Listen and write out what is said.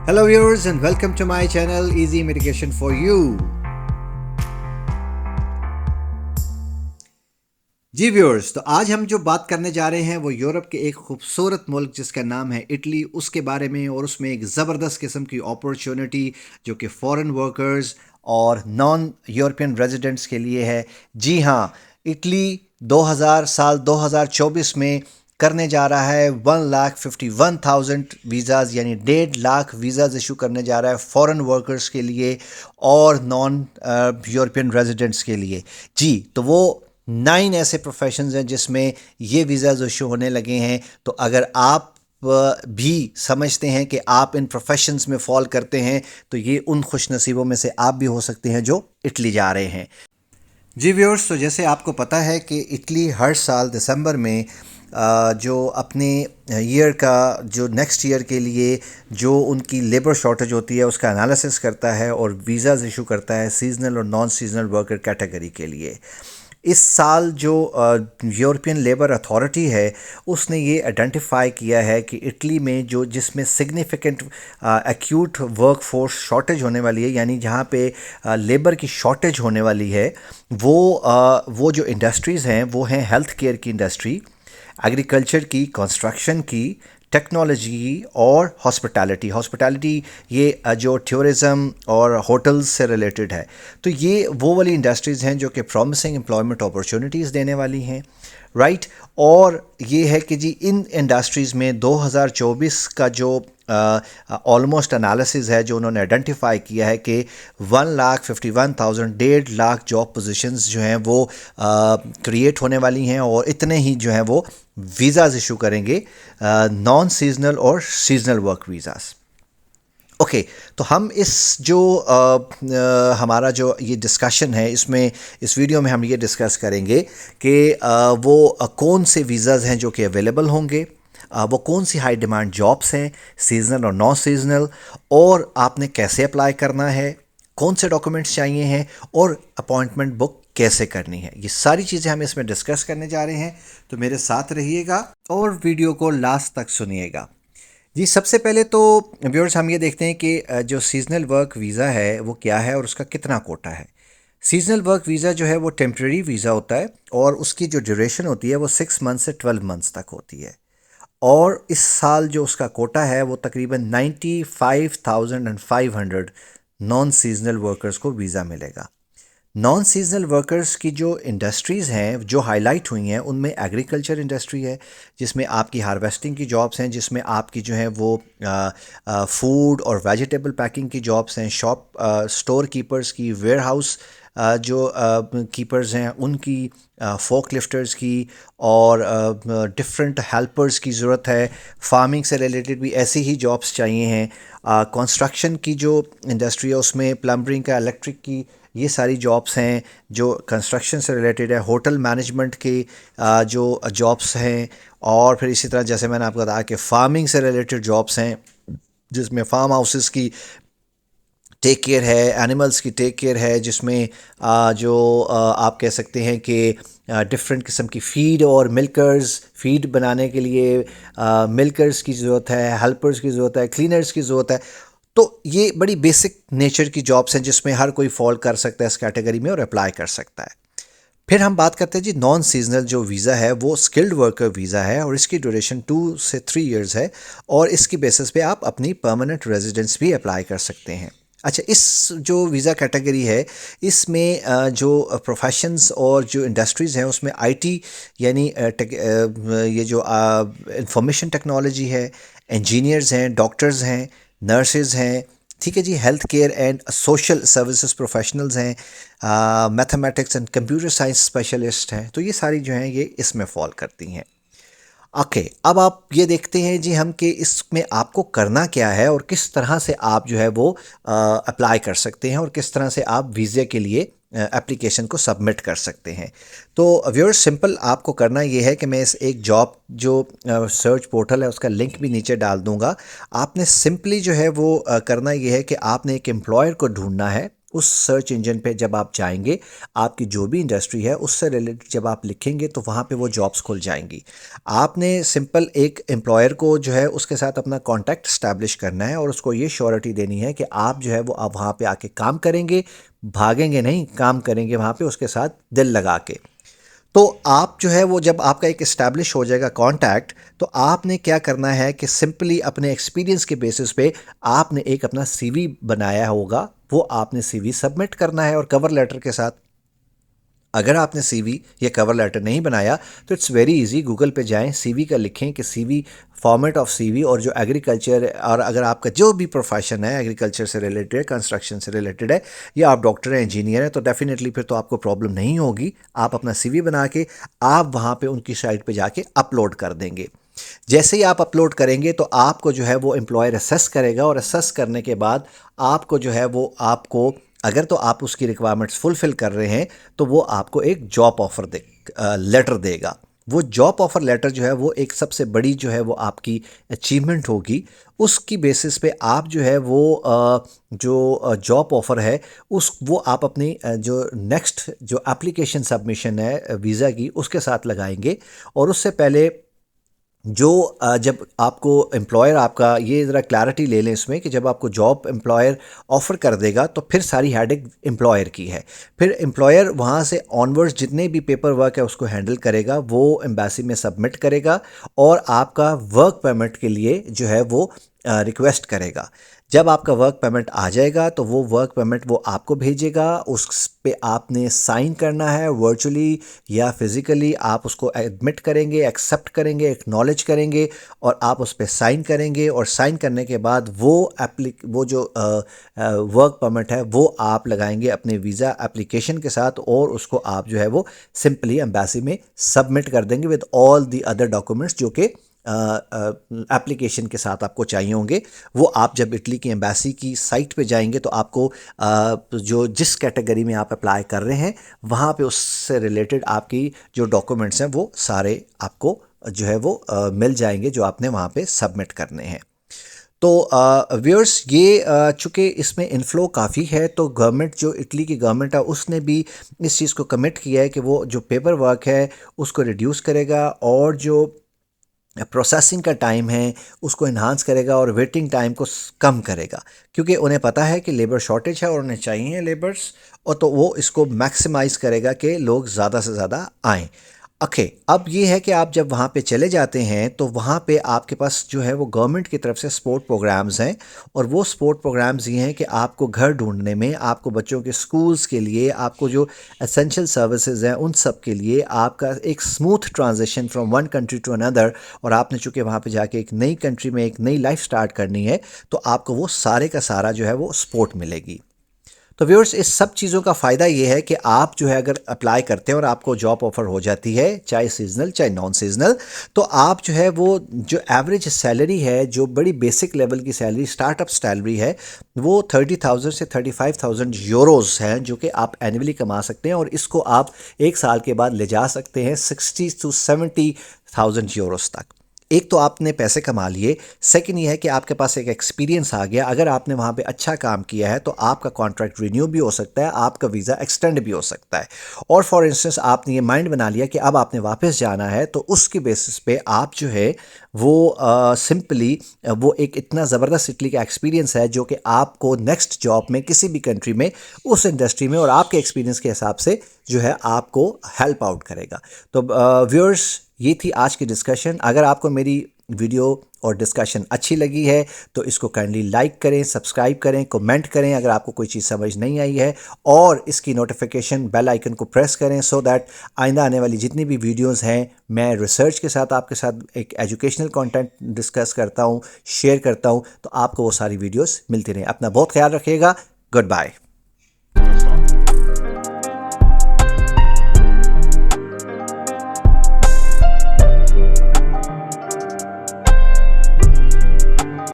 Hello viewers and welcome to my channel Easy Medication for You। जी viewers, तो आज हम जो बात करने जा रहे हैं वो यूरोप के एक खूबसूरत मुल्क जिसका नाम है इटली, उसके बारे में। और उसमें एक ज़बरदस्त किस्म की अपॉर्चुनिटी जो कि फॉरेन वर्कर्स और नॉन यूरोपियन रेजिडेंट्स के लिए है। जी हाँ, इटली 2024 में करने जा रहा है 1,51,000 वीज़ाज़ यानी 1.5 लाख वीज़ाज़ इशू करने जा रहा है फॉरेन वर्कर्स के लिए और नॉन यूरोपियन रेजिडेंट्स के लिए। जी, तो वो 9 ऐसे प्रोफेशंस हैं जिसमें ये वीज़ाज़ इशू होने लगे हैं। तो अगर आप भी समझते हैं कि आप इन प्रोफेशंस में फॉल करते हैं तो ये उन खुश नसीबों में से आप भी हो सकते हैं जो इटली जा रहे हैं। जी व्यूअर्स, तो जैसे आपको पता है कि इटली हर साल दिसंबर में जो अपने ईयर का जो नेक्स्ट ईयर के लिए जो उनकी लेबर शॉर्टेज होती है उसका एनालिसिस करता है और वीज़ाज़ इशू करता है सीजनल और नॉन सीजनल वर्कर कैटेगरी के लिए। इस साल जो यूरोपियन लेबर अथॉरिटी है उसने ये आइडेंटिफाई किया है कि इटली में जो जिसमें significant acute work force shortage होने वाली है, यानी जहाँ पे लेबर की शॉर्टेज होने वाली है, वो जो इंडस्ट्रीज़ हैं वो हैं हेल्थ केयर की इंडस्ट्री, एग्रीकल्चर की, कंस्ट्रक्शन की, टेक्नोलॉजी और हॉस्पिटैलिटी। हॉस्पिटैलिटी ये जो टूरिज़म और होटल्स से रिलेटेड है। तो ये वो वाली इंडस्ट्रीज़ हैं जो कि प्रॉमिसिंग एम्प्लॉयमेंट अपॉर्चुनिटीज़ देने वाली हैं, राइट। और ये है कि जी इन इंडस्ट्रीज़ में 2024 का जो ऑलमोस्ट एनालिसिस है जो उन्होंने आइडेंटिफाई किया है कि 1,51,000 1.5 लाख जॉब पोजीशंस जो हैं वो क्रिएट होने वाली हैं और इतने ही जो हैं वो वीज़ाज़ इशू करेंगे, नॉन सीजनल और सीजनल वर्क वीज़ाज़। ओके, तो हम इस जो हमारा जो ये डिस्कशन है इसमें इस वीडियो में हम ये डिस्कस करेंगे कि वो कौन से वीज़ाज़ हैं जो कि अवेलेबल होंगे, वो कौन सी हाई डिमांड जॉब्स हैं सीजनल और नॉन सीजनल, और आपने कैसे अप्लाई करना है, कौन से डॉक्यूमेंट्स चाहिए हैं और अपॉइंटमेंट बुक कैसे करनी है। ये सारी चीज़ें हम इसमें डिस्कस करने जा रहे हैं, तो मेरे साथ रहिएगा और वीडियो को लास्ट तक सुनिएगा। जी, सबसे पहले तो व्यूअर्स हम ये देखते हैं कि जो सीजनल वर्क वीज़ा है वो क्या है और उसका कितना कोटा है। सीजनल वर्क वीज़ा जो है वो टेम्प्रेरी वीज़ा होता है और उसकी जो ड्यूरेशन होती है वो 6 मंथ से 12 मंथ्स तक होती है। और इस साल जो उसका कोटा है वो तकरीबन 95,500 नॉन सीजनल वर्कर्स को वीज़ा मिलेगा। नॉन सीजनल वर्कर्स की जो इंडस्ट्रीज़ हैं जो हाईलाइट हुई हैं उनमें एग्रीकल्चर इंडस्ट्री है जिसमें आपकी हार्वेस्टिंग की जॉब्स हैं, जिसमें आपकी जो है वो फूड और वेजिटेबल पैकिंग की जॉब्स हैं, शॉप स्टोर कीपर्स की, वेयर हाउस जो कीपर्स हैं उनकी, फोक लिफ्टर्स की, और डिफरेंट हेल्पर्स की ज़रूरत है। फार्मिंग से रिलेटेड भी ऐसी ही जॉब्स चाहिए हैं। कंस्ट्रक्शन की जो इंडस्ट्री है उसमें प्लम्बरिंग का, इलेक्ट्रिक की, ये सारी जॉब्स हैं जो कंस्ट्रक्शन से रिलेटेड है। होटल मैनेजमेंट के जो जॉब्स हैं, और फिर इसी तरह जैसे मैंने आपको बताया कि फार्मिंग से रिलेटेड जॉब्स हैं जिसमें फार्म हाउसेस की टेक केयर है, एनिमल्स की टेक केयर है, जिसमें आप कह सकते हैं कि डिफरेंट किस्म की फ़ीड और मिल्कर्स, फ़ीड बनाने के लिए मिल्कर्स की ज़रूरत है, हेल्पर्स की ज़रूरत है, क्लीनर्स की ज़रूरत है। तो ये बड़ी बेसिक नेचर की जॉब्स हैं जिसमें हर कोई फॉल कर सकता है इस कैटेगरी में और अप्लाई कर सकता है। फिर हम बात करते हैं जी नॉन सीजनल जो वीज़ा है वो स्किल्ड वर्कर वीज़ा है और इसकी ड्यूरेशन 2 से 3 इयर्स है और इसकी बेसिस पे आप अपनी परमानेंट रेजिडेंस भी अप्लाई कर सकते हैं। अच्छा, इस जो वीज़ा कैटेगरी है इसमें जो प्रोफेशंस और जो इंडस्ट्रीज़ हैं उसमें आईटी यानी ये जो इंफॉर्मेशन टेक्नोलॉजी है, इंजीनियर्स हैं, डॉक्टर्स हैं, नर्सेज हैं, ठीक है जी, health care and social services professionals हैं, mathematics and computer science specialist हैं। तो ये सारी जो हैं ये इसमें फॉल करती हैं। ओके, अब आप ये देखते हैं जी हम कि इसमें आपको करना क्या है और किस तरह से आप जो है वो अप्लाई कर सकते हैं और किस तरह से आप वीज़े के लिए एप्लीकेशन को सबमिट कर सकते हैं। तो व्यूअर्स, सिंपल आपको करना ये है कि मैं इस एक जॉब जो सर्च पोर्टल है उसका लिंक भी नीचे डाल दूंगा। आपने सिंपली जो है वो करना ये है कि आपने एक एम्प्लॉयर को ढूंढना है, उस सर्च इंजन पे जब आप जाएंगे, आपकी जो भी इंडस्ट्री है उससे रिलेटेड जब आप लिखेंगे तो वहाँ पे वो जॉब्स खुल जाएंगी। आपने सिंपल एक एम्प्लॉयर को जो है उसके साथ अपना कॉन्टैक्ट स्टैब्लिश करना है और उसको ये श्योरिटी देनी है कि आप जो है वो आप वहाँ पे आके काम करेंगे, भागेंगे नहीं, काम करेंगे वहाँ पे उसके साथ दिल लगा के। तो आप जो है वो जब आपका एक इस्टेब्लिश हो जाएगा कॉन्टैक्ट, तो आपने क्या करना है कि सिंपली अपने एक्सपीरियंस के बेसिस पे आपने एक अपना सीवी बनाया होगा, वो आपने सीवी सबमिट करना है और कवर लेटर के साथ। अगर आपने सीवी या कवर लेटर नहीं बनाया तो इट्स वेरी इजी, गूगल पे जाएं, सीवी का लिखें कि सीवी, फॉर्मेट ऑफ सीवी, और जो एग्रीकल्चर, और अगर आपका जो भी प्रोफेशन है एग्रीकल्चर से रिलेटेड है, कंस्ट्रक्शन से रिलेटेड है, या आप डॉक्टर हैं, इंजीनियर हैं, तो डेफिनेटली फिर तो आपको प्रॉब्लम नहीं होगी। आप अपना सीवी बना के आप वहाँ पे उनकी साइट पे जाके अपलोड कर देंगे। जैसे ही आप अपलोड करेंगे तो आपको जो है वो एम्प्लॉयर असेस करेगा, और असेस करने के बाद आपको जो है वो आपको, अगर तो आप उसकी रिक्वायरमेंट्स फुलफिल कर रहे हैं तो वो आपको एक जॉब ऑफर लेटर देगा। वो जॉब ऑफर लेटर जो है वो एक सबसे बड़ी जो है वो आपकी अचीवमेंट होगी। उसकी बेसिस पे आप जो है वो जो जॉब ऑफर है उस वो आप अपनी जो नेक्स्ट जो एप्लीकेशन सबमिशन है वीज़ा की उसके साथ लगाएंगे। और उससे पहले जो जब आपको एम्प्लॉयर, आपका ये ज़रा क्लैरिटी ले लें इसमें कि जब आपको जॉब एम्प्लॉयर ऑफ़र कर देगा तो फिर सारी हेडेक एम्प्लॉयर की है। फिर एम्प्लॉयर वहाँ से ऑनवर्ड्स जितने भी पेपर वर्क है उसको हैंडल करेगा, वो एम्बेसी में सबमिट करेगा और आपका वर्क परमिट के लिए जो है वो रिक्वेस्ट करेगा। जब आपका वर्क परमिट आ जाएगा तो वो वर्क परमिट वो आपको भेजेगा, उस पे आपने साइन करना है वर्चुअली या फिज़िकली। आप उसको एडमिट करेंगे, एक्सेप्ट करेंगे, एक्नॉलेज करेंगे और आप उस पर साइन करेंगे। और साइन करने के बाद वो जो वर्क परमिट है वो आप लगाएंगे अपने वीज़ा एप्लीकेशन के साथ, और उसको आप जो है वो सिंपली एम्बेसी में सबमिट कर देंगे with all the other documents जो कि एप्लीकेशन के साथ आपको चाहिए होंगे। वो आप जब इटली की एम्बेसी की साइट पे जाएंगे तो आपको जो जिस कैटेगरी में आप अप्लाई कर रहे हैं वहाँ पे उससे रिलेटेड आपकी जो डॉक्यूमेंट्स हैं वो सारे आपको जो है वो मिल जाएंगे जो आपने वहाँ पे सबमिट करने हैं। तो व्यूअर्स, ये चूँकि इसमें इन्फ्लो काफ़ी है तो गवर्नमेंट, जो इटली की गवर्नमेंट है उसने भी इस चीज़ को कमिट किया है कि वो जो पेपर वर्क है उसको रिड्यूस करेगा और जो प्रोसेसिंग का टाइम है उसको इन्हांस करेगा और वेटिंग टाइम को कम करेगा, क्योंकि उन्हें पता है कि लेबर शॉर्टेज है और उन्हें चाहिए लेबर्स, और तो वो इसको मैक्सिमाइज़ करेगा कि लोग ज़्यादा से ज़्यादा आएँ। ओके, अब ये है कि आप जब वहाँ पे चले जाते हैं तो वहाँ पे आपके पास जो है वो गवर्नमेंट की तरफ से स्पोर्ट प्रोग्राम्स हैं, और वो स्पोर्ट प्रोग्राम्स ये हैं कि आपको घर ढूंढने में, आपको बच्चों के स्कूल्स के लिए, आपको जो एसेंशियल सर्विसेज हैं उन सब के लिए आपका एक smooth transition from one country to another, और आपने चूँकि वहाँ पे जाके एक नई कंट्री में एक नई लाइफ स्टार्ट करनी है तो आपको वो सारे का सारा जो है वो सपोर्ट मिलेगी। तो व्यूअर्स, इस सब चीज़ों का फ़ायदा ये है कि आप जो है अगर अप्लाई करते हैं और आपको जॉब ऑफ़र हो जाती है, चाहे सीजनल चाहे नॉन सीजनल, तो आप जो है वो जो एवरेज सैलरी है, जो बड़ी बेसिक लेवल की सैलरी, स्टार्टअप सैलरी है, वो 30,000 से 35,000 यूरोज़ हैं जो कि आप एनुअली कमा सकते हैं, और इसको आप एक साल के बाद ले जा सकते हैं 60 to 70,000 यूरोज़ तक। एक तो आपने पैसे कमा लिए, सेकंड ये है कि आपके पास एक एक्सपीरियंस आ गया। अगर आपने वहाँ पे अच्छा काम किया है तो आपका कॉन्ट्रैक्ट रिन्यू भी हो सकता है, आपका वीज़ा एक्सटेंड भी हो सकता है। और फॉर इंस्टेंस आपने ये माइंड बना लिया कि अब आपने वापस जाना है, तो उसकी बेसिस पे आप जो है वो सिंपली वो एक इतना ज़बरदस्त इटली का एक्सपीरियंस है जो कि आपको नेक्स्ट जॉब में किसी भी कंट्री में, उस इंडस्ट्री में और आपके एक्सपीरियंस के हिसाब से जो है आपको हेल्प आउट करेगा। तो व्यूअर्स, ये थी आज की डिस्कशन। अगर आपको मेरी वीडियो और डिस्कशन अच्छी लगी है तो इसको काइंडली लाइक करें, सब्सक्राइब करें, कमेंट करें अगर आपको कोई चीज़ समझ नहीं आई है, और इसकी नोटिफिकेशन बेल आइकन को प्रेस करें सो दैट आइंदा आने वाली जितनी भी वीडियोस हैं, मैं रिसर्च के साथ आपके साथ एक एजुकेशनल कंटेंट डिस्कस करता हूँ, शेयर करता हूँ, तो आपको वो सारी वीडियोस मिलती रहें। अपना बहुत ख्याल रखिएगा। Good bye.